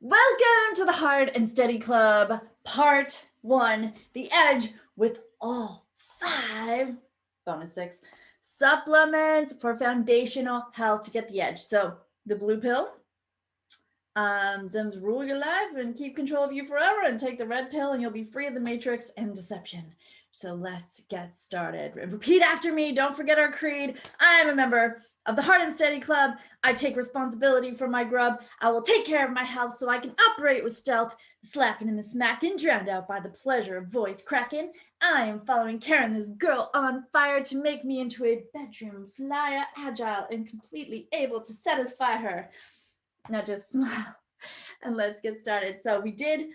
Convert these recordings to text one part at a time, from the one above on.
Welcome to the Hard and Steady Club, Part 1, The Edge, with all 5, bonus 6, supplements for foundational health to get the edge. So, the blue pill, Dems rule your life and keep control of you forever, and take the red pill and you'll be free of the matrix and deception. So let's get started. Repeat after me. Don't forget our creed. I am a member of the Hard and Steady Club. I take responsibility for my grub. I will take care of my health so I can operate with stealth, the slapping and the smacking, drowned out by the pleasure of voice cracking. I am following Karen, this girl on fire, to make me into a bedroom flyer, agile and completely able to satisfy her. Now just smile and let's get started. So we did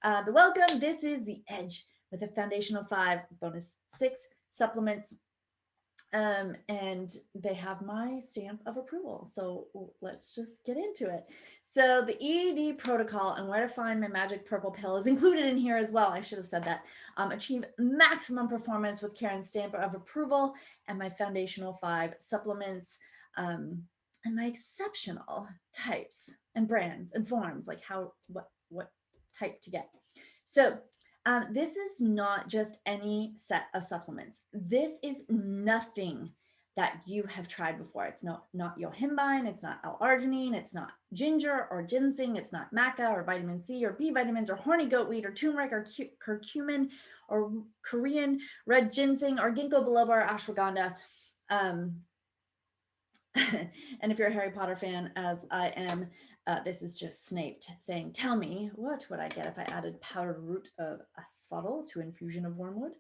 the welcome. This is the Edge with a foundational 5, bonus 6 supplements. And they have my stamp of approval. So let's just get into it. So the ED protocol and where to find my magic purple pill is included in here as well. I should have said that. Achieve maximum performance with Karen's stamp of approval and my foundational 5 supplements. And my exceptional types and brands and forms, like what type to get. So this is not just any set of supplements. This is nothing that you have tried before. It's not yohimbine, it's not L-arginine, it's not ginger or ginseng, it's not maca or vitamin C or B vitamins or horny goatweed or turmeric or curcumin or Korean red ginseng or ginkgo biloba or ashwagandha. And if you're a Harry Potter fan, as I am, this is just Snape saying, tell me, what would I get if I added powdered root of asphodel to infusion of wormwood?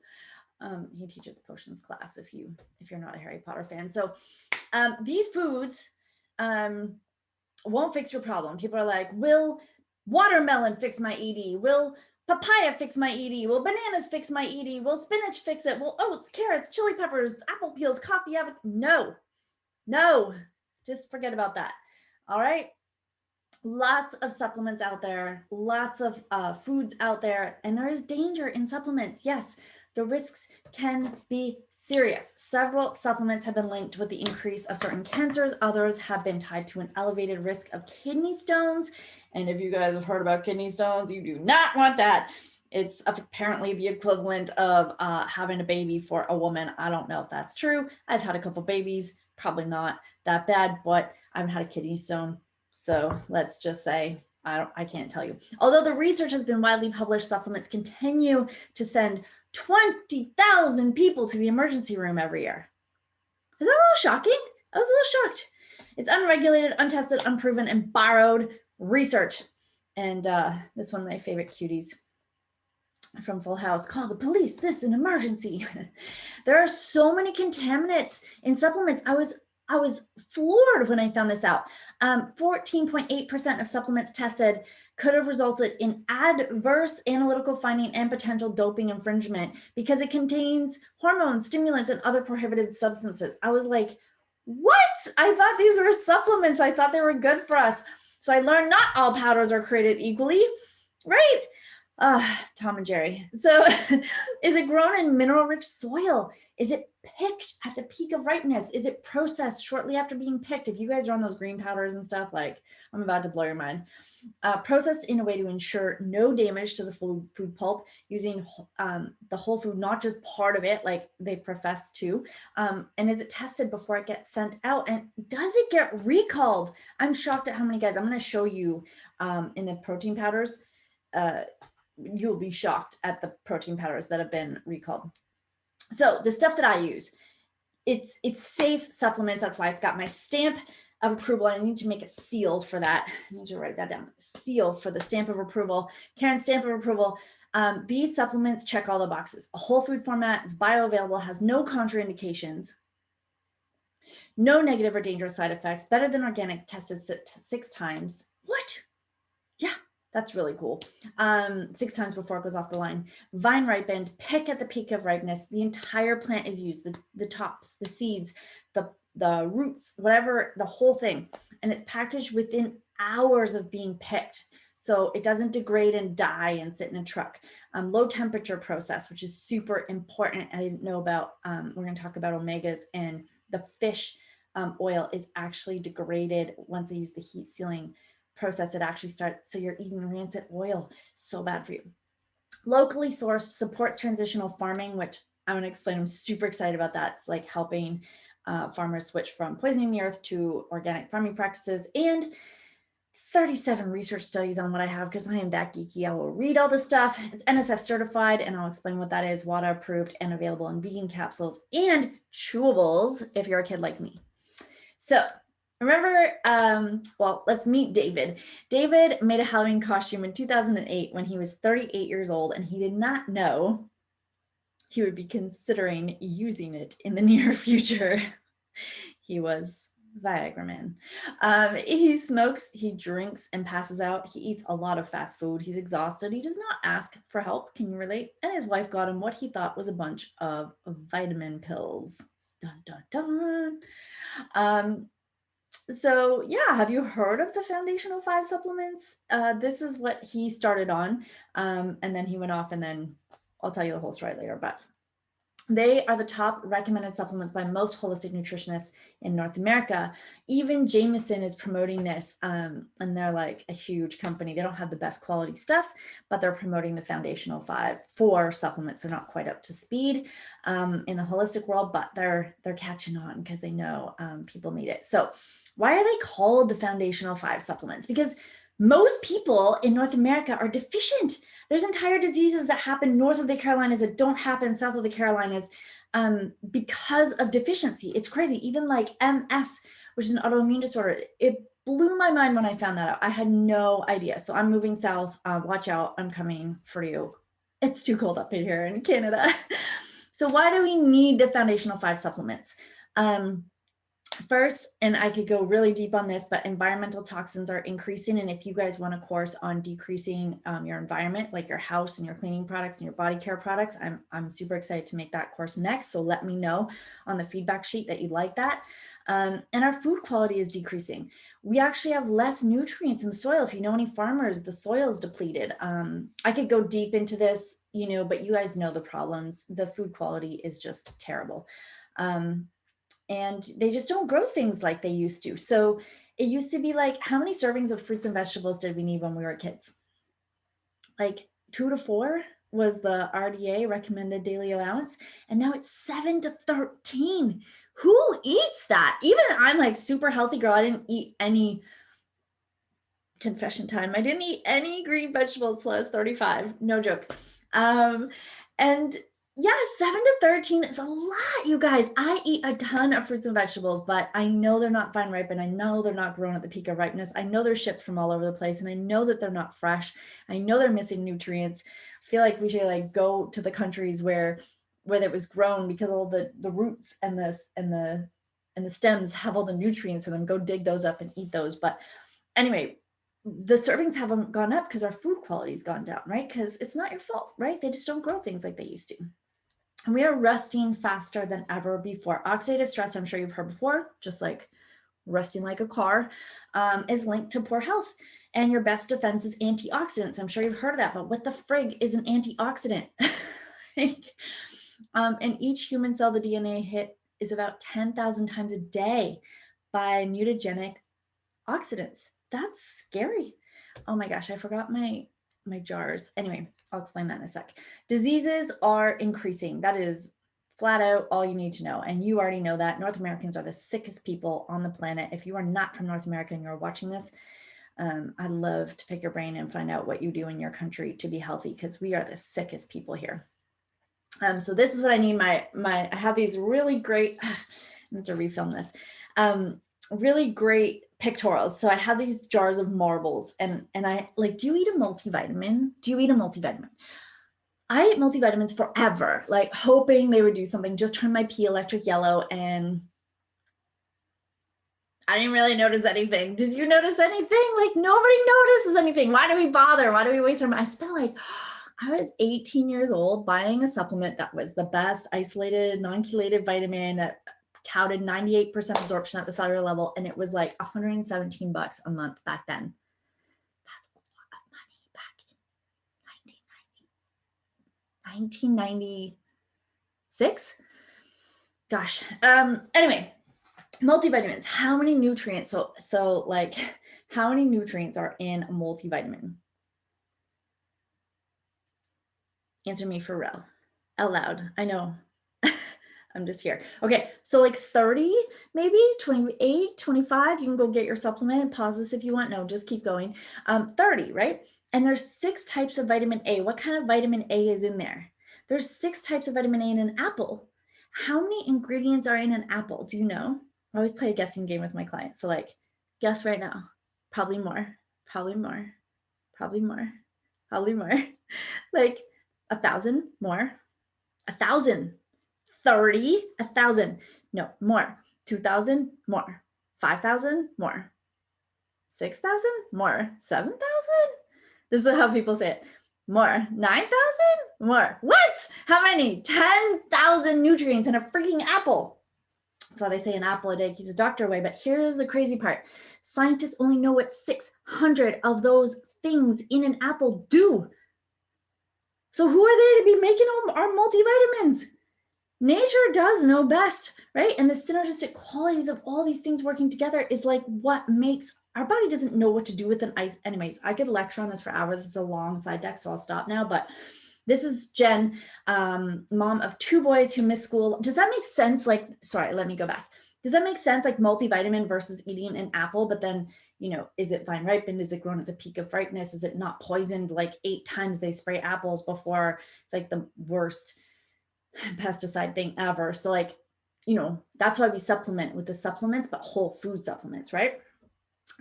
He teaches potions class if you're not a Harry Potter fan. So these foods won't fix your problem. People are like, will watermelon fix my ED? Will papaya fix my ED? Will bananas fix my ED? Will spinach fix it? Will oats, carrots, chili peppers, apple peels, coffee, avocado? No, just forget about that. All right. Lots of supplements out there, lots of foods out there, and there is danger in supplements. Yes, the risks can be serious. Several supplements have been linked with the increase of certain cancers. Others have been tied to an elevated risk of kidney stones. And if you guys have heard about kidney stones, you do not want that. It's apparently the equivalent of having a baby for a woman. I don't know if that's true. I've had a couple babies, probably not that bad, but I haven't had a kidney stone. So let's just say I can't tell you. Although the research has been widely published, supplements continue to send 20,000 people to the emergency room every year. Is that a little shocking? I was a little shocked. It's unregulated, untested, unproven, and borrowed research. And this is one of my favorite cuties from Full House. Call the police, this an emergency. There are so many contaminants in supplements. I was floored when I found this out. 14.8% of supplements tested could have resulted in adverse analytical finding and potential doping infringement because it contains hormones, stimulants, and other prohibited substances. I was like, what? I thought these were supplements. I thought they were good for us. So I learned not all powders are created equally, right? Tom and Jerry. So is it grown in mineral-rich soil? Is it picked at the peak of ripeness? Is it processed shortly after being picked? If you guys are on those green powders and stuff, like, I'm about to blow your mind. Processed in a way to ensure no damage to the food pulp, using the whole food, not just part of it, like they profess to. And is it tested before it gets sent out? And does it get recalled? I'm shocked at how many guys. I'm going to show you in the protein powders. You'll be shocked at the protein powders that have been recalled. So the stuff that I use, it's safe supplements. That's why it's got my stamp of approval. I need to make a seal for that. I need to write that down. Seal for the stamp of approval. Karen's stamp of approval. These supplements check all the boxes. A whole food format, is bioavailable, has no contraindications, no negative or dangerous side effects, better than organic, tested 6 times. What? Yeah. That's really cool. 6 times before it goes off the line. Vine ripened, pick at the peak of ripeness. The entire plant is used, the tops, the seeds, the roots, whatever, the whole thing. And it's packaged within hours of being picked. So it doesn't degrade and die and sit in a truck. Low temperature process, which is super important. I didn't know about, we're going to talk about omegas, and the fish oil is actually degraded once they use the heat sealing process it actually starts. So you're eating rancid oil. So bad for you. Locally sourced supports transitional farming, which I'm going to explain. I'm super excited about that. It's like helping farmers switch from poisoning the earth to organic farming practices, and 37 research studies on what I have, because I am that geeky. I will read all the stuff. It's NSF certified, and I'll explain what that is, WADA approved, and available in vegan capsules and chewables if you're a kid like me. So remember, well, let's meet David. David made a Halloween costume in 2008 when he was 38 years old, and he did not know he would be considering using it in the near future. He was Viagra man. He smokes, he drinks and passes out. He eats a lot of fast food. He's exhausted. He does not ask for help. Can you relate? And his wife got him what he thought was a bunch of vitamin pills. Dun, dun, dun. So yeah, have you heard of the Foundational 5 supplements? This is what he started on. And then he went off, and then I'll tell you the whole story later, but they are the top recommended supplements by most holistic nutritionists in North America. Even Jameson is promoting this, and they're like a huge company. They don't have the best quality stuff, but they're promoting the Foundational 4 supplements. They're not quite up to speed in the holistic world, but they're catching on because they know people need it. So why are they called the Foundational 5 supplements? Because most people in North America are deficient. There's entire diseases that happen north of the Carolinas that don't happen south of the Carolinas because of deficiency. It's crazy. Even like MS, which is an autoimmune disorder, it blew my mind when I found that out. I had no idea. So I'm moving south. Watch out. I'm coming for you. It's too cold up in here in Canada. So why do we need the Foundational 5 supplements? First, and I could go really deep on this, but environmental toxins are increasing. And if you guys want a course on decreasing your environment, like your house and your cleaning products and your body care products, I'm super excited to make that course next. So let me know on the feedback sheet that you'd like that. And our food quality is decreasing. We actually have less nutrients in the soil. If you know any farmers, the soil is depleted. I could go deep into this, but you guys know the problems. The food quality is just terrible. And they just don't grow things like they used to. So it used to be like, how many servings of fruits and vegetables did we need when we were kids? Like 2 to 4 was the RDA, recommended daily allowance. And now it's 7 to 13. Who eats that? Even I'm like super healthy girl. I didn't eat any, confession time, I didn't eat any green vegetables till I was 35. No joke. And yeah, 7 to 13 is a lot, you guys. I eat a ton of fruits and vegetables, but I know they're not vine ripe, and I know they're not grown at the peak of ripeness. I know they're shipped from all over the place, and I know that they're not fresh. I know they're missing nutrients. I feel like we should like go to the countries where it was grown, because all the roots and the stems have all the nutrients in them. Go dig those up and eat those. But anyway, the servings haven't gone up because our food quality's gone down, right? Because it's not your fault, right? They just don't grow things like they used to. And we are rusting faster than ever before. Oxidative stress, I'm sure you've heard before, just like rusting like a car, is linked to poor health. And your best defense is antioxidants. I'm sure you've heard of that, but what the frig is an antioxidant? And each human cell, the DNA hit is about 10,000 times a day by mutagenic oxidants. That's scary. Oh my gosh, I forgot my jars. Anyway, I'll explain that in a sec. Diseases are increasing. That is flat out all you need to know. And you already know that. North Americans are the sickest people on the planet. If you are not from North America and you're watching this, I'd love to pick your brain and find out what you do in your country to be healthy, because we are the sickest people here. So this is what I need. I have these really great, I have to refilm this, really great pictorials. So I have these jars of marbles, and I like, do you eat a multivitamin? Do you eat a multivitamin? I ate multivitamins forever, like hoping they would do something, just turn my pee electric yellow, and I didn't really notice anything. Did you notice anything? Like, nobody notices anything. Why do we bother? Why do we waste our money? I spent like, I was 18 years old buying a supplement that was the best isolated, non-chelated vitamin that touted 98% absorption at the cellular level. And it was like $117 a month back then. That's a lot of money back in 1996. Gosh. Anyway, Multivitamins, how many nutrients? So like, how many nutrients are in a multivitamin? Answer me for real, out loud. I know. I'm just here. Okay, so like 30, maybe 28, 25. You can go get your supplement and pause this if you want. No, just keep going. 30, right? And there's 6 types of vitamin A. What kind of vitamin A is in there? There's 6 types of vitamin A in an apple. How many ingredients are in an apple? Do you know? I always play a guessing game with my clients. So like, guess right now. Probably more, probably more, probably more, probably more. Like 1,000 more, 1,000, 30, 1,000, no, more, 2,000 more, 5,000 more, 6,000 more, 7,000. This is how people say it. More, 9,000 more. What? How many? 10,000 nutrients in a freaking apple. That's why they say an apple a day keeps the doctor away. But here's the crazy part. Scientists only know what 600 of those things in an apple do. So who are they to be making our multivitamins? Nature does know best, right? And the synergistic qualities of all these things working together is like what makes our body doesn't know what to do with an ice. Anyways, I could lecture on this for hours. It's a long side deck, so I'll stop now. But this is Jen, mom of 2 boys who miss school. Does that make sense? Like, sorry, let me go back. Does that make sense? Like multivitamin versus eating an apple, but then, you know, is it vine ripened? Is it grown at the peak of ripeness? Is it not poisoned? Like 8 times they spray apples before. It's like the worst pesticide thing ever. So like, you know, that's why we supplement with the supplements, but whole food supplements, right?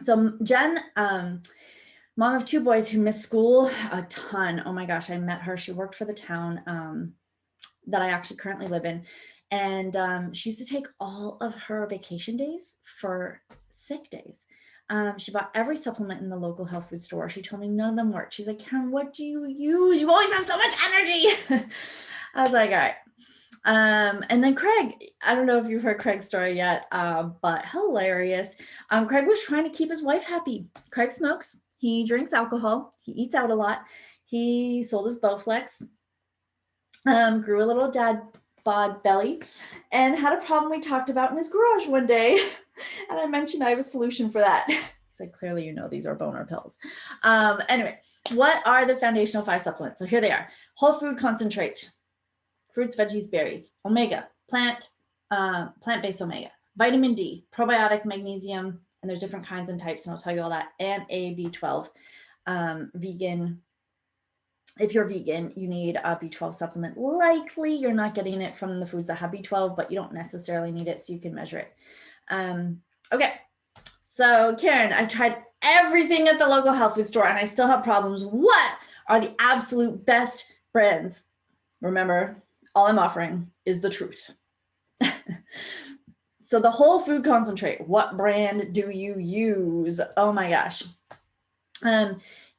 So Jen, mom of 2 boys who missed school a ton. Oh my gosh, I met her. She worked for the town that I actually currently live in. And she used to take all of her vacation days for sick days. She bought every supplement in the local health food store. She told me none of them worked. She's like, Karen, what do you use? You always have so much energy. I was like, all right. And then Craig, I don't know if you've heard Craig's story yet, but hilarious. Craig was trying to keep his wife happy. Craig smokes, he drinks alcohol, he eats out a lot. He sold his Bowflex, grew a little dad bod belly, and had a problem we talked about in his garage one day. And I mentioned I have a solution for that. He's like, clearly, you know, these are boner pills. Anyway, what are the foundational 5 supplements? So here they are. Whole food concentrate, fruits, veggies, berries, omega, plant-based omega, vitamin D, probiotic magnesium, and there's different kinds and types, and I'll tell you all that, and a B12, vegan. If you're vegan, you need a B12 supplement. Likely you're not getting it from the foods that have B12, but you don't necessarily need it, so you can measure it. Okay, so Karen, I've tried everything at the local health food store and I still have problems. What are the absolute best brands? Remember, all I'm offering is the truth. So the whole food concentrate, what brand do you use? Oh my gosh.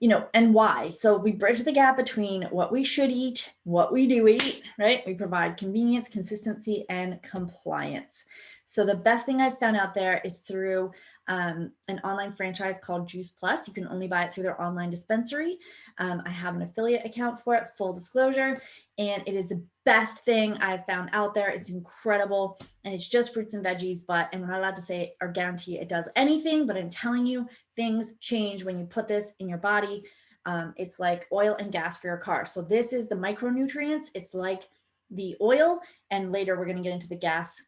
You know, and why? So we bridge the gap between what we should eat, what we do eat, right? We provide convenience, consistency, and compliance. So the best thing I've found out there is through an online franchise called Juice Plus. You can only buy it through their online dispensary. I have an affiliate account for it, full disclosure, and it is the best thing I've found out there. It's incredible, and it's just fruits and veggies, but I'm not allowed to say or guarantee it does anything, but I'm telling you, things change when you put this in your body. It's like oil and gas for your car. So this is the micronutrients. It's like the oil, and later we're going to get into the gas.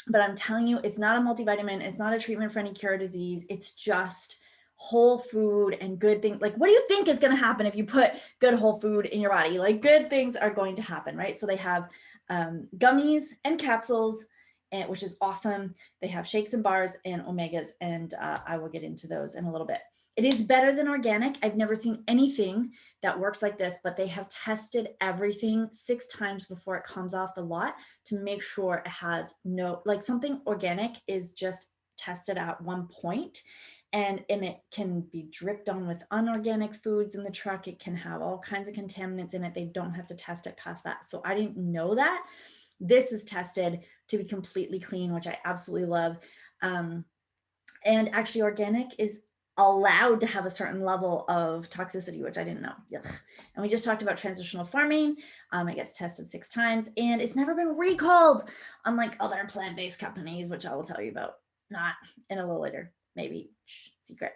But I'm telling you, it's not a multivitamin. It's not a treatment for any cure or disease. It's just whole food and good things. Like, what do you think is going to happen if you put good whole food in your body? Like, good things are going to happen, right? So they have gummies and capsules, which is awesome. They have shakes and bars and omegas, and I will get into those in a little bit. It is better than organic. I've never seen anything that works like this, but they have tested everything 6 times before it comes off the lot to make sure it has no, like something organic is just tested at one point, and it can be dripped on with unorganic foods in the truck. It can have all kinds of contaminants in it. They don't have to test it past that. So I didn't know that. This is tested to be completely clean, which I absolutely love. And actually organic is allowed to have a certain level of toxicity, which I didn't know. Yuck. And we just talked about transitional farming. It gets tested 6 times and it's never been recalled, unlike other plant-based companies, which I will tell you about not in a little later, maybe secret.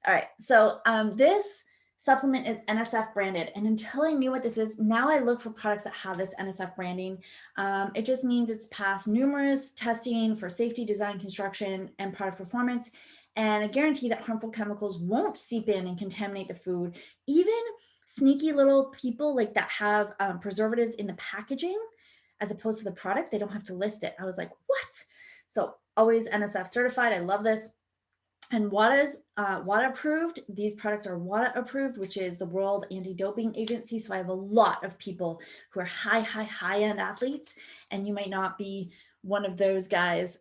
All right, so this supplement is NSF branded. And until I knew what this is, now I look for products that have this NSF branding. It just means it's passed numerous testing for safety, design, construction, and product performance, and a guarantee that harmful chemicals won't seep in and contaminate the food. Even sneaky little people like that have preservatives in the packaging as opposed to the product, they don't have to list it. I was like, what? So always NSF certified. I love this. And WADA's WADA approved. These products are WADA approved, which is the World Anti-Doping Agency. So I have a lot of people who are high-end athletes, and you might not be one of those guys,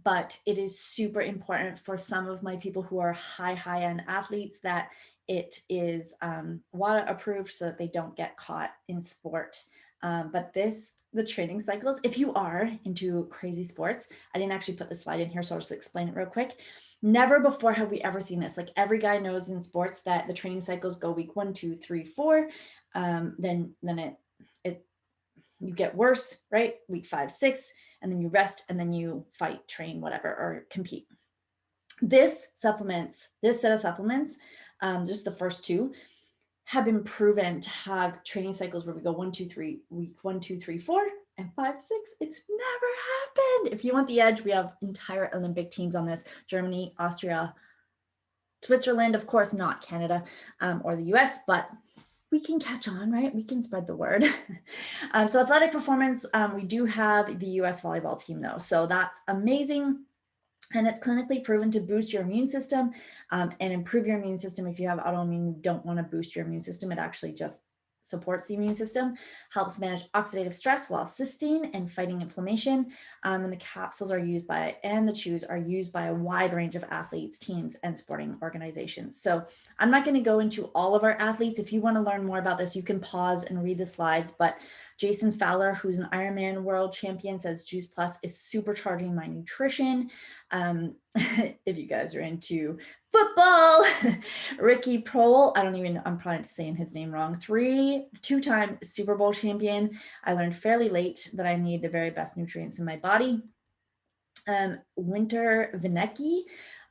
but it is super important for some of my people who are high-end athletes that it is WADA approved so that they don't get caught in sport. But the training cycles, if you are into crazy sports, I didn't actually put the slide in here, so I'll just explain it real quick. Never before have we ever seen this. Like every guy knows in sports that the training cycles go week 1, 2, 3, 4. Then you get worse, right? Week 5, 6, and then you rest, and then you fight, train, whatever, or compete. This set of supplements, just the first 2, have been proven to have training cycles where we go 1, 2, 3, week 1, 2, 3, 4, and 5, 6. It's never happened. If you want the edge, we have entire Olympic teams on this: Germany, Austria, Switzerland, of course, not Canada or the US, but we can catch on, right? We can spread the word. So athletic performance, we do have the US volleyball team though. So that's amazing. And it's clinically proven to boost your immune system and improve your immune system. If you have autoimmune, you don't want to boost your immune system. It actually just supports the immune system, helps manage oxidative stress while assisting and fighting inflammation. And the capsules are used by, and the chews are used by a wide range of athletes, teams, and sporting organizations. So I'm not going to go into all of our athletes. If you want to learn more about this, you can pause and read the slides. But Jason Fowler, who's an Ironman world champion, says Juice Plus is supercharging my nutrition. If you guys are into football, Ricky Prohl, I'm probably saying his name wrong, 2-time Super Bowl champion. I learned fairly late that I need the very best nutrients in my body. Winter Vinecki,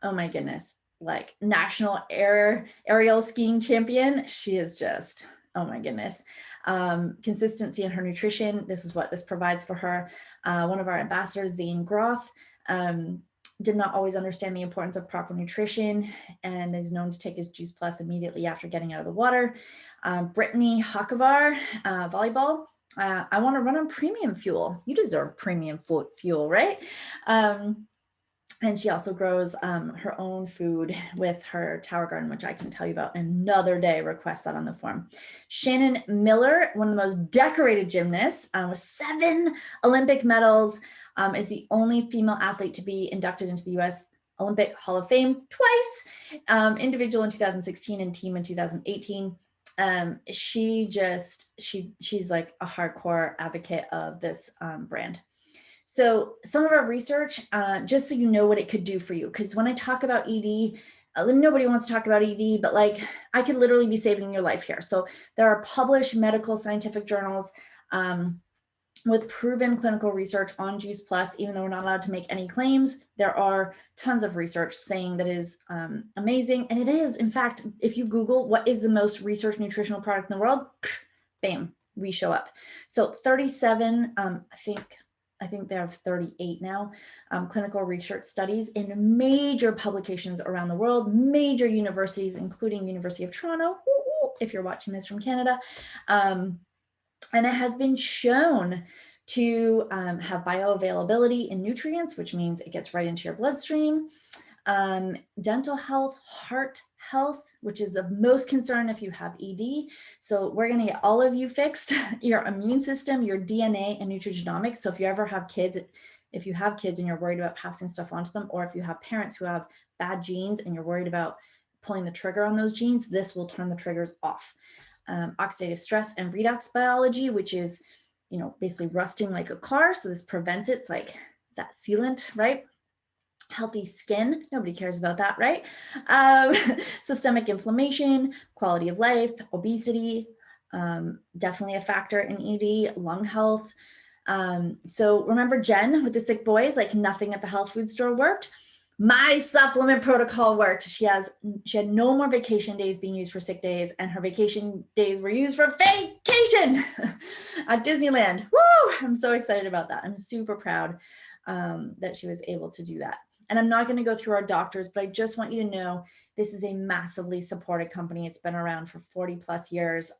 oh my goodness, like national aerial skiing champion. She is just, oh my goodness. Consistency in her nutrition. This is what this provides for her. One of our ambassadors, Zane Groff, did not always understand the importance of proper nutrition and is known to take his Juice Plus immediately after getting out of the water. Brittany Hokovar, volleyball. I want to run on premium fuel. You deserve premium fuel, right? And she also grows her own food with her tower garden, which I can tell you about another day. Request that on the form. Shannon Miller, one of the most decorated gymnasts with 7 Olympic medals, is the only female athlete to be inducted into the U.S. Olympic Hall of Fame twice, individual in 2016 and team in 2018. She's like a hardcore advocate of this brand. So some of our research, just so you know what it could do for you, because when I talk about ED, nobody wants to talk about ED, but like I could literally be saving your life here. So there are published medical scientific journals with proven clinical research on Juice Plus. Even though we're not allowed to make any claims, there are tons of research saying that is amazing. And it is, in fact, if you Google what is the most researched nutritional product in the world, bam, we show up. So 37, I think they have 38 now, clinical research studies in major publications around the world, major universities, including University of Toronto, if you're watching this from Canada. And it has been shown to have bioavailability in nutrients, which means it gets right into your bloodstream. Dental health, heart health, which is of most concern if you have ED. So we're going to get all of you fixed, your immune system, your DNA, and nutrigenomics. So if you ever have kids, if you have kids and you're worried about passing stuff on to them, or if you have parents who have bad genes and you're worried about pulling the trigger on those genes, this will turn the triggers off. Oxidative stress and redox biology, which is, basically rusting like a car. So this prevents it. It's like that sealant, right? Healthy skin, nobody cares about that, right? Systemic inflammation, quality of life, obesity, definitely a factor in ED, lung health. So remember Jen with the sick boys, like nothing at the health food store worked. My supplement protocol worked. She had no more vacation days being used for sick days, and her vacation days were used for vacation at Disneyland. Woo! I'm so excited about that. I'm super proud that she was able to do that. And I'm not going to go through our doctors, but I just want you to know this is a massively supported company. It's been around for 40 plus years.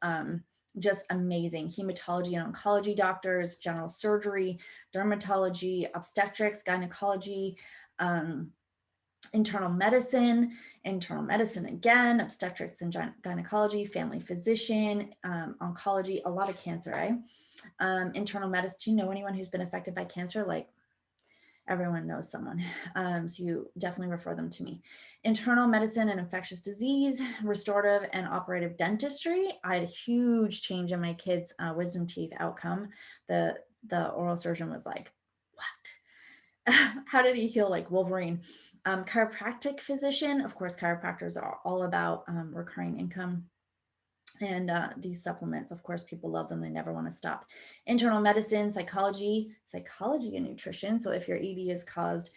Just amazing. Hematology and oncology doctors, general surgery, dermatology, obstetrics, gynecology, internal medicine again, obstetrics and gynecology, family physician, oncology, a lot of cancer, internal medicine. Do you know anyone who's been affected by cancer? Like, everyone knows someone. So you definitely refer them to me. Internal medicine and infectious disease, restorative and operative dentistry. I had a huge change in my kids' wisdom teeth outcome. The oral surgeon was like, what? How did he heal like Wolverine? Chiropractic physician. Of course, chiropractors are all about recurring income. And these supplements, of course, people love them. They never want to stop. Internal medicine, psychology and nutrition. So if your ED is caused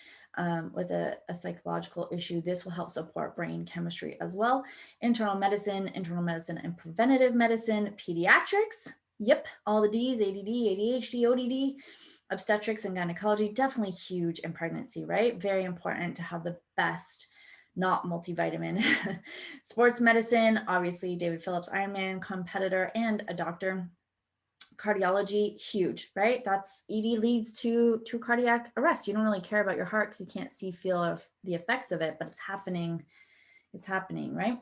with a psychological issue, this will help support brain chemistry as well. Internal medicine and preventative medicine, pediatrics. Yep, all the D's, ADD, ADHD, ODD, obstetrics and gynecology, definitely huge in pregnancy, right? Very important to have the best, not multivitamin. Sports medicine, obviously David Phillips, Ironman competitor and a doctor. Cardiology, huge, right? That's ED leads to cardiac arrest. You don't really care about your heart because you can't see, feel of the effects of it, but it's happening. It's happening, right?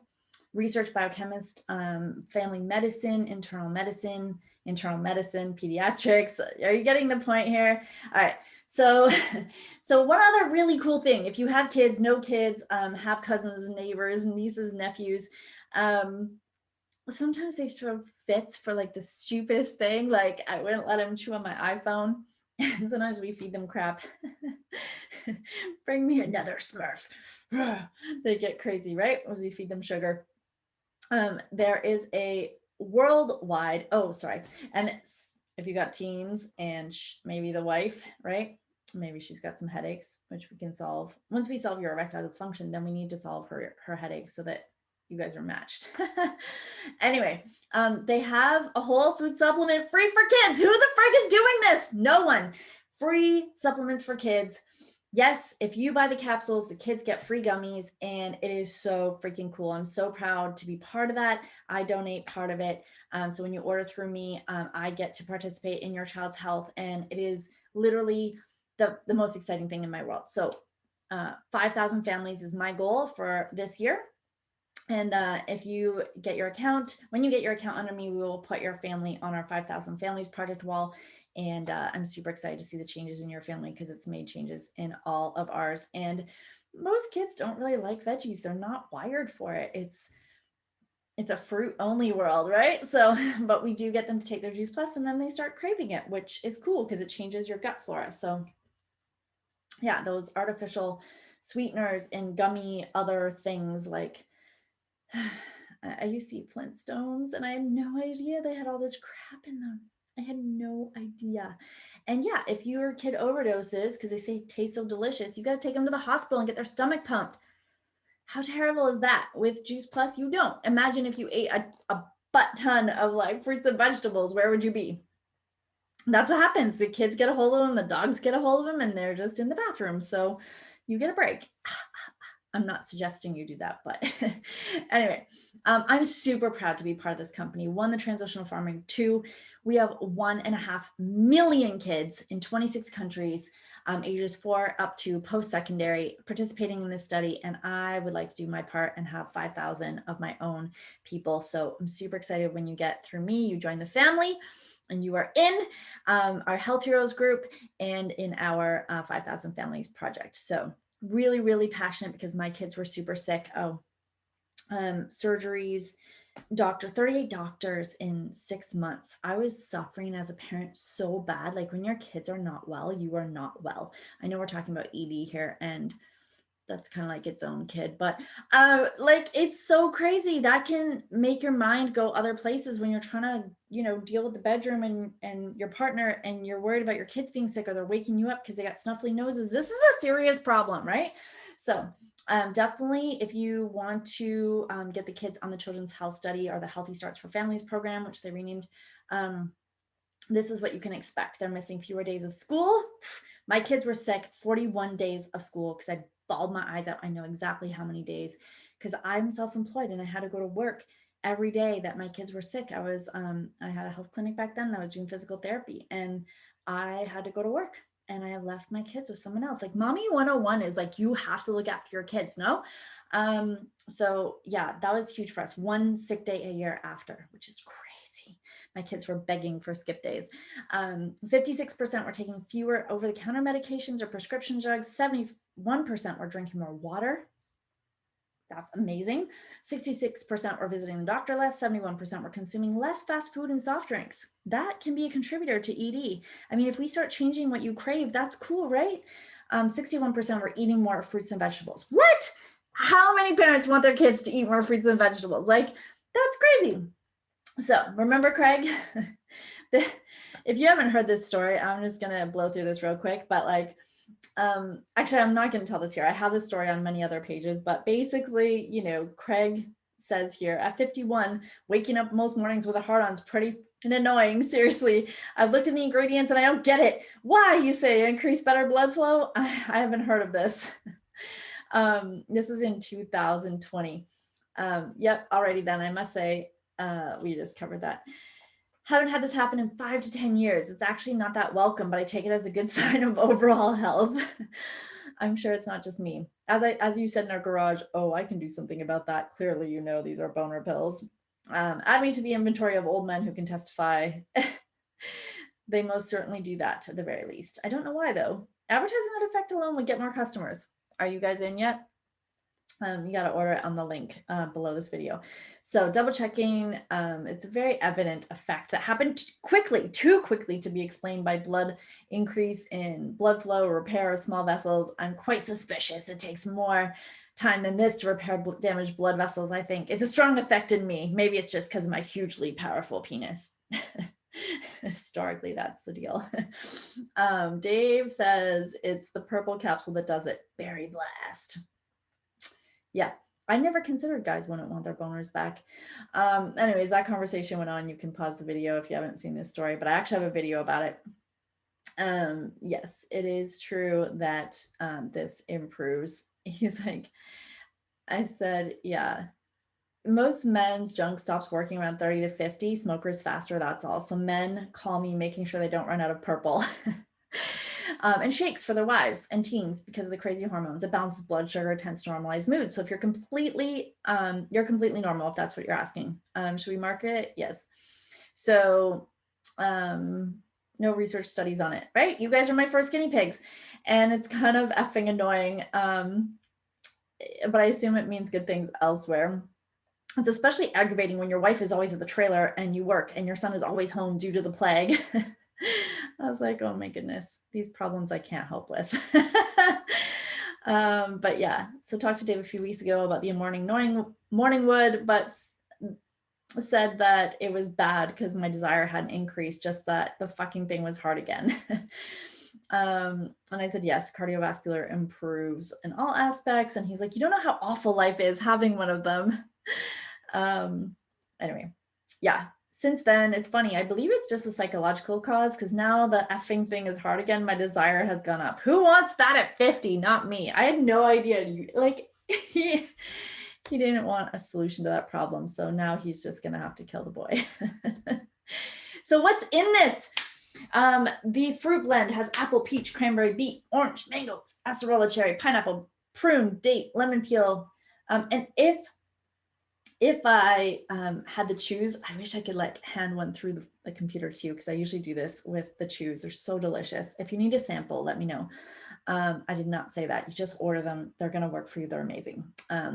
Research biochemist, family medicine, internal medicine, pediatrics. Are you getting the point here? All right. So, so one other really cool thing, if you have kids, no kids, have cousins, neighbors, nieces, nephews, sometimes they throw fits for like the stupidest thing. Like I wouldn't let them chew on my iPhone. And sometimes we feed them crap. Bring me another Smurf. They get crazy, right? As we feed them sugar. There is a worldwide, and if you got teens and maybe the wife, right? Maybe she's got some headaches, which we can solve. Once we solve your erectile dysfunction, then we need to solve her headaches so that you guys are matched. Anyway, they have a whole food supplement free for kids. Who the frick is doing this? No one. Free supplements for kids. Yes, if you buy the capsules, the kids get free gummies, and it is so freaking cool. I'm so proud to be part of that. I donate part of it. So when you order through me, I get to participate in your child's health, and it is literally the most exciting thing in my world. So 5,000 families is my goal for this year. And if you get your account, when you get your account under me, we will put your family on our 5,000 Families Project wall. And I'm super excited to see the changes in your family because it's made changes in all of ours. And most kids don't really like veggies. They're not wired for it. It's a fruit only world, right? So, but we do get them to take their Juice Plus and then they start craving it, which is cool because it changes your gut flora. So yeah, those artificial sweeteners and gummy other things like I used to eat Flintstones and I had no idea they had all this crap in them. I had no idea. And yeah, if your kid overdoses because they say it tastes so delicious, you got to take them to the hospital and get their stomach pumped. How terrible is that? With Juice Plus, you don't. Imagine if you ate a butt ton of like fruits and vegetables, where would you be? That's what happens. The kids get a hold of them, the dogs get a hold of them, and they're just in the bathroom. So you get a break. I'm not suggesting you do that, but anyway, I'm super proud to be part of this company. One, the transitional farming. Two, we have 1.5 million kids in 26 countries, ages 4 up to post-secondary, participating in this study. And I would like to do my part and have 5,000 of my own people. So I'm super excited when you get through me, you join the family and you are in our Health Heroes group and in our 5,000 Families project. So really, really passionate because my kids were super sick. Surgeries, 38 doctors in 6 months. I was suffering as a parent so bad. Like when your kids are not well, you are not well. I know we're talking about ED here, and that's kind of like its own kid, but like it's so crazy that can make your mind go other places when you're trying to, you know, deal with the bedroom and your partner, and you're worried about your kids being sick or they're waking you up because they got snuffly noses. This is a serious problem, right? So definitely, if you want to get the kids on the Children's Health Study or the Healthy Starts for Families program, which they renamed, this is what you can expect. They're missing fewer days of school. My kids were sick 41 days of school because I bawled my eyes out. I know exactly how many days, because I'm self-employed and I had to go to work every day that my kids were sick. I had a health clinic back then and I was doing physical therapy, and I had to go to work, and I left my kids with someone else. Like mommy 101 is like, you have to look after your kids, no? So yeah, that was huge for us. One sick day a year after, which is crazy. My kids were begging for skip days. 56% were taking fewer over-the-counter medications or prescription drugs. 71% were drinking more water. That's amazing. 66% were visiting the doctor less. 71% were consuming less fast food and soft drinks. That can be a contributor to ED. I mean, if we start changing what you crave, that's cool, right? 61% were eating more fruits and vegetables. What? How many parents want their kids to eat more fruits and vegetables? Like, that's crazy. So remember Craig? If you haven't heard this story, I'm just gonna blow through this real quick, but like, actually, I'm not going to tell this here. I have this story on many other pages, but basically, you know, Craig says here at 51, waking up most mornings with a heart on is pretty annoying. Seriously, I've looked at the ingredients and I don't get it. Why, you say, increase better blood flow? I haven't heard of this. This is in 2020. Yep. Alrighty then. I must say, we just covered that. Haven't had this happen in 5 to 10 years. It's actually not that welcome, but I take it as a good sign of overall health. I'm sure it's not just me. As you said in our garage, oh, I can do something about that. Clearly, you know, these are boner pills. Add me to the inventory of old men who can testify. They most certainly do that at the very least. I don't know why though. Advertising that effect alone would get more customers. Are you guys in yet? You got to order it on the link below this video. So double checking, it's a very evident effect that happened quickly, too quickly to be explained by blood increase in blood flow, repair of small vessels. I'm quite suspicious it takes more time than this to repair damaged blood vessels. I think it's a strong effect in me. Maybe it's just because of my hugely powerful penis. Historically, that's the deal. Dave says it's the purple capsule that does it. Berry blast. Yeah, I never considered guys wouldn't want their boners back. Anyways, that conversation went on. You can pause the video if you haven't seen this story, but I actually have a video about it. Yes, it is true that this improves. He's like, I said, yeah, most men's junk stops working around 30 to 50, smokers faster, that's all. So men call me making sure they don't run out of purple. And shakes for their wives and teens because of the crazy hormones. It balances blood sugar, tends to normalize mood. So if you're completely normal, if that's what you're asking. Should we mark it? Yes. So no research studies on it, right? You guys are my first guinea pigs, and it's kind of effing annoying. But I assume it means good things elsewhere. It's especially aggravating when your wife is always at the trailer and you work and your son is always home due to the plague. I was like, oh my goodness, these problems I can't help with. But yeah, so talked to Dave a few weeks ago about the morning wood, but said that it was bad because my desire hadn't increased, just that the fucking thing was hard again. And I said, yes, cardiovascular improves in all aspects. And he's like, you don't know how awful life is having one of them. Anyway, yeah. Since then, it's funny. I believe it's just a psychological cause because now the effing thing is hard again. My desire has gone up. Who wants that at 50? Not me. I had no idea. Like, he didn't want a solution to that problem. So now he's just going to have to kill the boy. So what's in this? The fruit blend has apple, peach, cranberry, beet, orange, mangoes, acerola cherry, pineapple, prune, date, lemon peel. And if I had the chews, I wish I could like hand one through the computer too, because I usually do this with the chews. They're so delicious. If you need a sample, let me know. I did not say that. You just order them. They're going to work for you. They're amazing.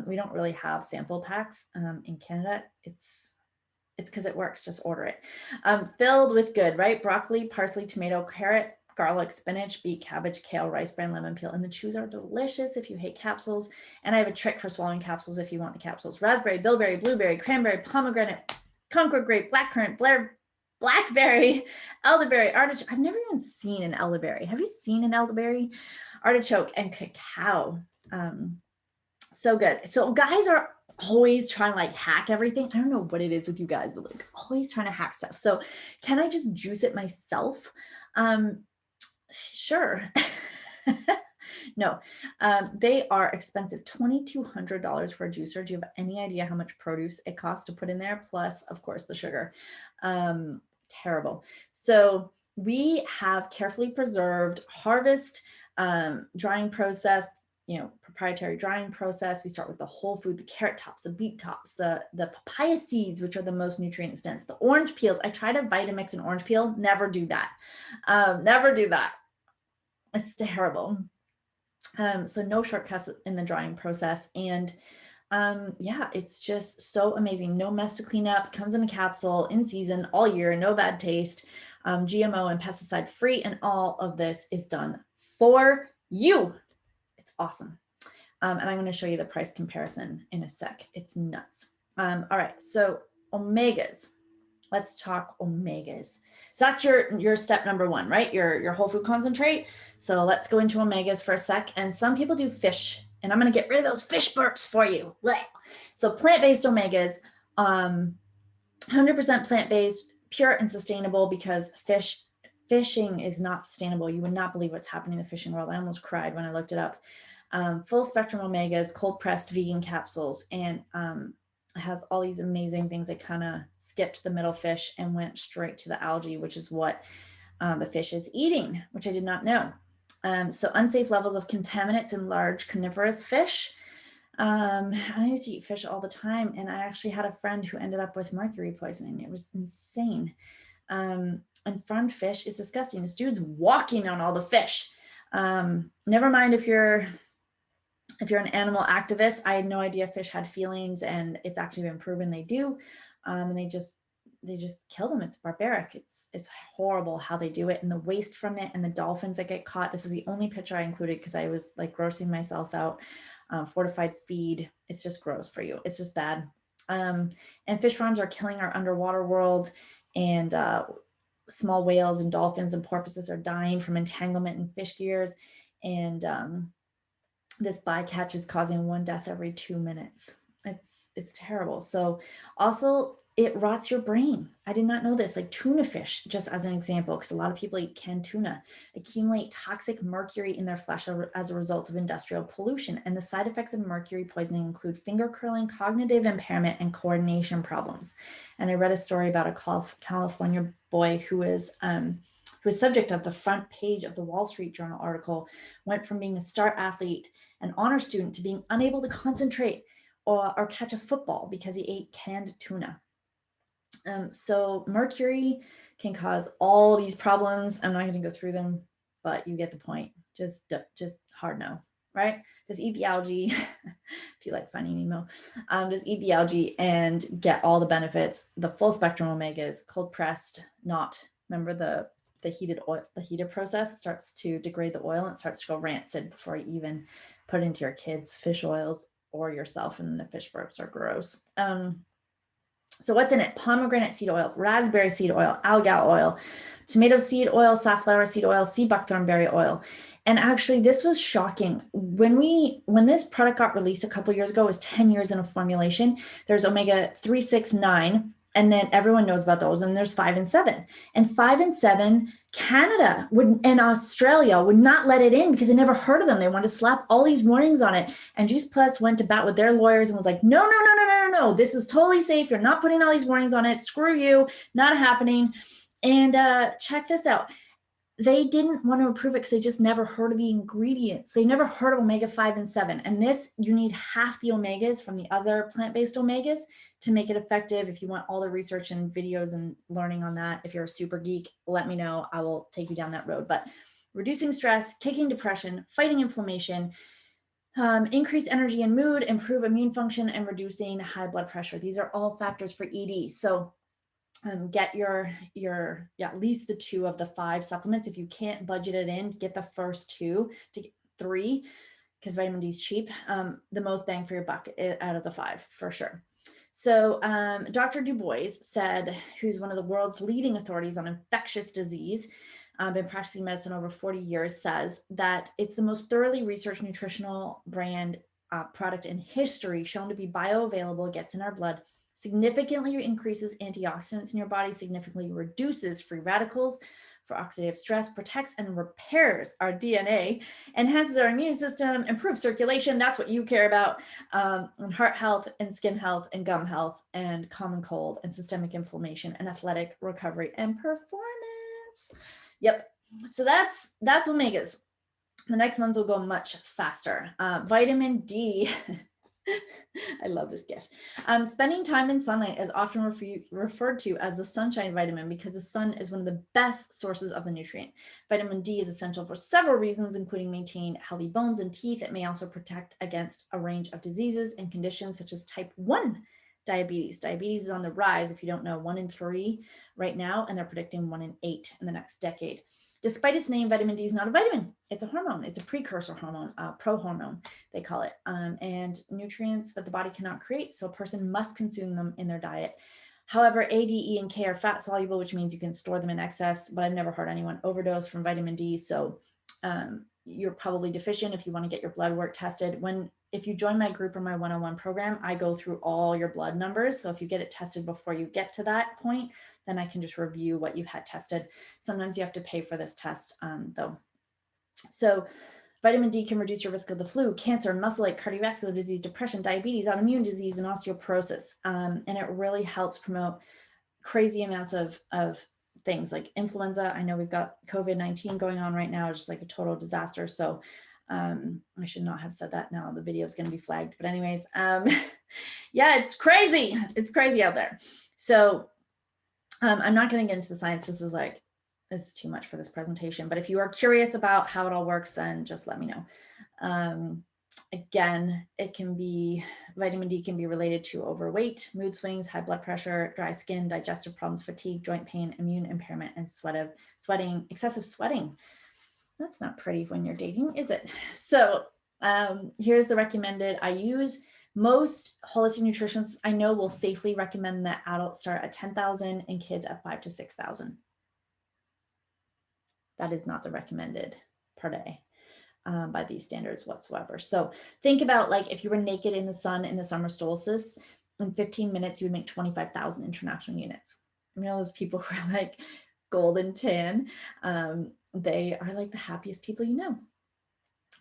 We don't really have sample packs in Canada. It's because it works. Just order it. Filled with good, right? Broccoli, parsley, tomato, carrot, garlic, spinach, beet, cabbage, kale, rice bran, lemon peel, and the chews are delicious if you hate capsules. And I have a trick for swallowing capsules if you want the capsules. Raspberry, bilberry, blueberry, cranberry, pomegranate, Concord grape, blackcurrant, blackberry, elderberry, artichoke. I've never even seen an elderberry. Have you seen an elderberry? Artichoke and cacao. So good. So guys are always trying to like hack everything. I don't know what it is with you guys, but like always trying to hack stuff. So can I just juice it myself? Sure. No, they are expensive. $2,200 for a juicer. Do you have any idea how much produce it costs to put in there? Plus, of course, the sugar. Terrible. So we have carefully preserved harvest, drying process, proprietary drying process. We start with the whole food, the carrot tops, the beet tops, the papaya seeds, which are the most nutrient dense, the orange peels. I try to Vitamix an orange peel. Never do that. Never do that. It's terrible. So no shortcuts in the drying process. And yeah, it's just so amazing. No mess to clean up, comes in a capsule, in season, all year, no bad taste, GMO and pesticide free. And all of this is done for you. It's awesome. And I'm going to show you the price comparison in a sec. It's nuts. All right. So omegas. Let's talk omegas. So that's your step number one, right? Your whole food concentrate. So let's go into omegas for a sec. And some people do fish, and I'm going to get rid of those fish burps for you. So plant-based omegas, 100% plant-based, pure and sustainable, because fishing is not sustainable. You would not believe what's happening in the fishing world. I almost cried when I looked it up. Full spectrum omegas, cold pressed vegan capsules, and it has all these amazing things that kind of skipped the middle fish and went straight to the algae, which is what the fish is eating, which I did not know. So unsafe levels of contaminants in large carnivorous fish. I used to eat fish all the time, and I actually had a friend who ended up with mercury poisoning. It was insane. And farmed fish is disgusting. This dude's walking on all the fish. Never mind if you're an animal activist. I had no idea fish had feelings, and it's actually been proven they do. And they just kill them. It's barbaric. It's horrible how they do it, and the waste from it, and the dolphins that get caught. This is the only picture I included because I was like grossing myself out. Fortified feed. It's just gross for you. It's just bad. And fish farms are killing our underwater world, and small whales and dolphins and porpoises are dying from entanglement in fish gears. And this bycatch is causing one death every 2 minutes. It's terrible. So also it rots your brain. I did not know this. Like tuna fish, just as an example, because a lot of people eat canned tuna, accumulate toxic mercury in their flesh as a result of industrial pollution. And the side effects of mercury poisoning include finger curling, cognitive impairment, and coordination problems. And I read a story about a California boy who is subject of the front page of the Wall Street Journal article, went from being a star athlete, an honor student, to being unable to concentrate or catch a football because he ate canned tuna. So mercury can cause all these problems. I'm not going to go through them, but you get the point. Just hard no, right? Just eat the algae. If you like Finding Nemo, just eat the algae and get all the benefits. The full spectrum omegas, cold pressed, not, remember the heated oil, the heated process starts to degrade the oil and it starts to go rancid before you even put it into your kids' fish oils or yourself, and the fish burps are gross. So what's in it? Pomegranate seed oil, raspberry seed oil, alga oil, tomato seed oil, safflower seed oil, sea buckthorn berry oil. And actually this was shocking. When this product got released a couple years ago, it was 10 years in a formulation. There's omega 3, 6, 9. And then everyone knows about those. And there's 5 and 7. And 5 and 7, Canada and Australia would not let it in because they never heard of them. They wanted to slap all these warnings on it. And Juice Plus went to bat with their lawyers and was like, no. This is totally safe. You're not putting all these warnings on it. Screw you. Not happening. And check this out. They didn't want to approve it because they just never heard of the ingredients. They never heard of omega 5 and 7. And this, you need half the omegas from the other plant-based omegas to make it effective. If you want all the research and videos and learning on that, if you're a super geek, let me know. I will take you down that road. But reducing stress, kicking depression, fighting inflammation, increase energy and mood, improve immune function, and reducing high blood pressure. These are all factors for ED. So Get at least the 2 of the 5 supplements. If you can't budget it in, get the first 2 to get 3, because vitamin D is cheap. The most bang for your buck out of the 5 for sure. So Dr. Du Bois said, who's one of the world's leading authorities on infectious disease, been practicing medicine over 40 years, says that it's the most thoroughly researched nutritional brand product in history, shown to be bioavailable, gets in our blood, significantly increases antioxidants in your body, significantly reduces free radicals for oxidative stress, protects and repairs our DNA, enhances our immune system, improves circulation. That's what you care about. And heart health and skin health and gum health and common cold and systemic inflammation and athletic recovery and performance. Yep. So that's omegas. The next ones will go much faster. Vitamin D. I love this gift. Spending time in sunlight is often referred to as the sunshine vitamin because the sun is one of the best sources of the nutrient. Vitamin D is essential for several reasons, including maintain healthy bones and teeth. It may also protect against a range of diseases and conditions such as type 1 diabetes. Diabetes is on the rise, if you don't know, 1 in 3 right now, and they're predicting 1 in 8 in the next decade. Despite its name, vitamin D is not a vitamin. It's a hormone. It's a precursor hormone, prohormone, they call it, and nutrients that the body cannot create. So a person must consume them in their diet. However, A, D, E, and K are fat soluble, which means you can store them in excess, but I've never heard anyone overdose from vitamin D. So you're probably deficient if you want to get your blood work tested. If you join my group or my one-on-one program, I go through all your blood numbers. So if you get it tested before you get to that point, then I can just review what you've had tested. Sometimes you have to pay for this test though. So vitamin D can reduce your risk of the flu, cancer, muscle-like cardiovascular disease, depression, diabetes, autoimmune disease, and osteoporosis. And it really helps promote crazy amounts of things like influenza. I know we've got COVID-19 going on right now, just like a total disaster. So I should not have said that. Now the video is going to be flagged. But anyways, yeah, it's crazy. It's crazy out there. So I'm not going to get into the science. This is too much for this presentation. But if you are curious about how it all works, then just let me know. Again, vitamin D can be related to overweight, mood swings, high blood pressure, dry skin, digestive problems, fatigue, joint pain, immune impairment, and sweating, excessive sweating. That's not pretty when you're dating, is it? So here's the recommended. Most holistic nutritionists I know will safely recommend that adults start at 10,000 and kids at 5,000 to 6,000. That is not the recommended per day by these standards whatsoever. So think about, like, if you were naked in the sun in the summer solstice, in 15 minutes, you would make 25,000 international units. You know, those people who are like golden tan, they are like the happiest people you know,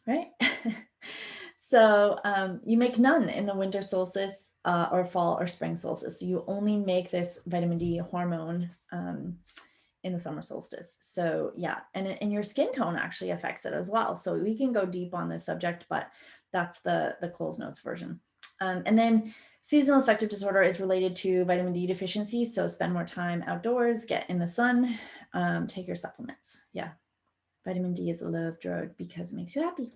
right? So you make none in the winter solstice or fall or spring solstice. So you only make this vitamin D hormone in the summer solstice. So yeah, and your skin tone actually affects it as well. So we can go deep on this subject, but that's the Coles Notes version. And then seasonal affective disorder is related to vitamin D deficiency. So spend more time outdoors, get in the sun, take your supplements. Yeah, vitamin D is a love drug because it makes you happy.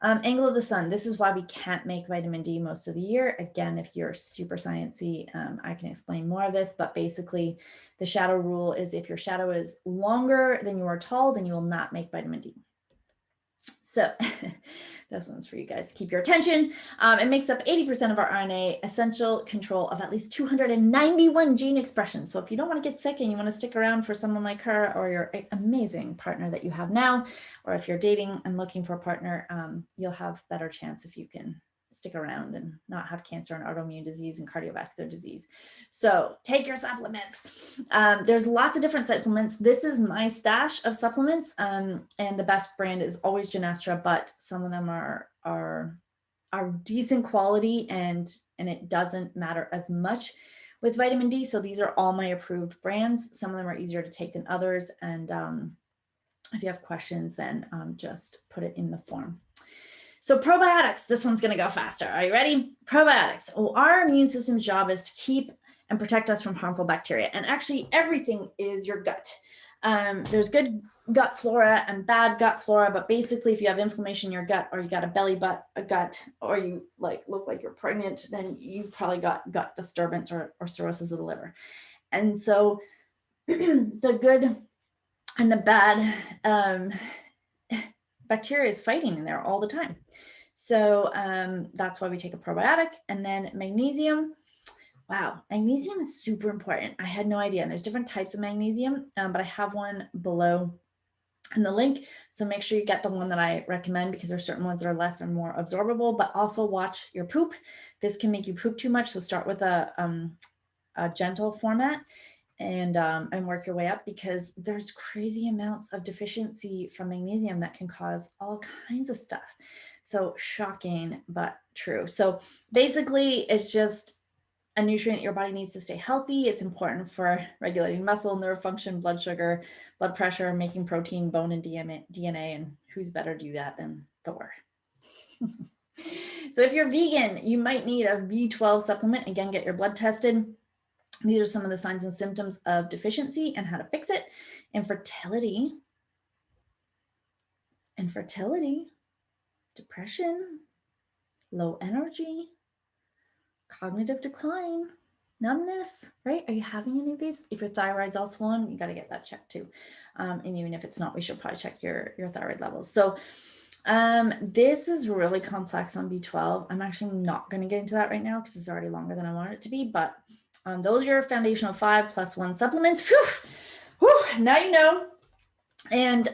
Angle of the sun. This is why we can't make vitamin D most of the year. Again, if you're super sciencey, I can explain more of this, but basically the shadow rule is if your shadow is longer than you are tall, then you will not make vitamin D. So this one's for you guys to keep your attention. It makes up 80% of our RNA, essential control of at least 291 gene expressions. So if you don't want to get sick and you want to stick around for someone like her or your amazing partner that you have now, or if you're dating and looking for a partner, you'll have better chance if you can stick around and not have cancer and autoimmune disease and cardiovascular disease. So take your supplements. There's lots of different supplements. This is my stash of supplements, and the best brand is always Genestra, but some of them are decent quality, and it doesn't matter as much with vitamin D. So these are all my approved brands. Some of them are easier to take than others. And if you have questions, then just put it in the form. So probiotics, this one's going to go faster. Are you ready? Probiotics. Well, our immune system's job is to keep and protect us from harmful bacteria. And actually everything is your gut. There's good gut flora and bad gut flora, but basically if you have inflammation in your gut, or you got a belly gut, or you look like you're pregnant, then you've probably got gut disturbance or cirrhosis of the liver. And so the good and the bad bacteria is fighting in there all the time. So that's why we take a probiotic. And then magnesium. Wow, magnesium is super important. I had no idea. And there's different types of magnesium, but I have one below in the link. So make sure you get the one that I recommend, because there's certain ones that are less and more absorbable, but also watch your poop. This can make you poop too much. So start with a gentle format and work your way up, because there's crazy amounts of deficiency from magnesium that can cause all kinds of stuff. So shocking, but true. So basically it's just a nutrient your body needs to stay healthy. It's important for regulating muscle, nerve function, blood sugar, blood pressure, making protein, bone, and DNA. And who's better to do that than Thor? So if you're vegan, you might need a B12 supplement. Again, get your blood tested. These are some of the signs and symptoms of deficiency and how to fix it. Infertility, depression, low energy, cognitive decline, numbness, right? Are you having any of these? If your thyroid's all swollen, you got to get that checked too. And even if it's not, we should probably check your thyroid levels. So this is really complex on B12. I'm actually not going to get into that right now because it's already longer than I want it to be, but those are your foundational 5+1 supplements. Whew, now you know. And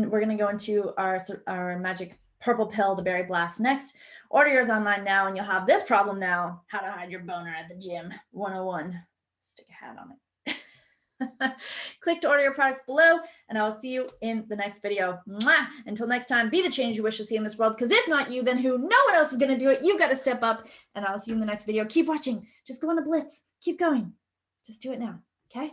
we're going to go into our magic purple pill, the Berry Blast, next. Order yours online now and you'll have this problem now: how to hide your boner at the gym 101. Stick a hat on it. Click to order your products below, and I will see you in the next video. Mwah! Until next time, be the change you wish to see in this world, because if not you, then who? No one else is going to do it. You got to step up, and I will see you in the next video. Keep watching. Just go on a blitz. Keep going. Just do it now. Okay?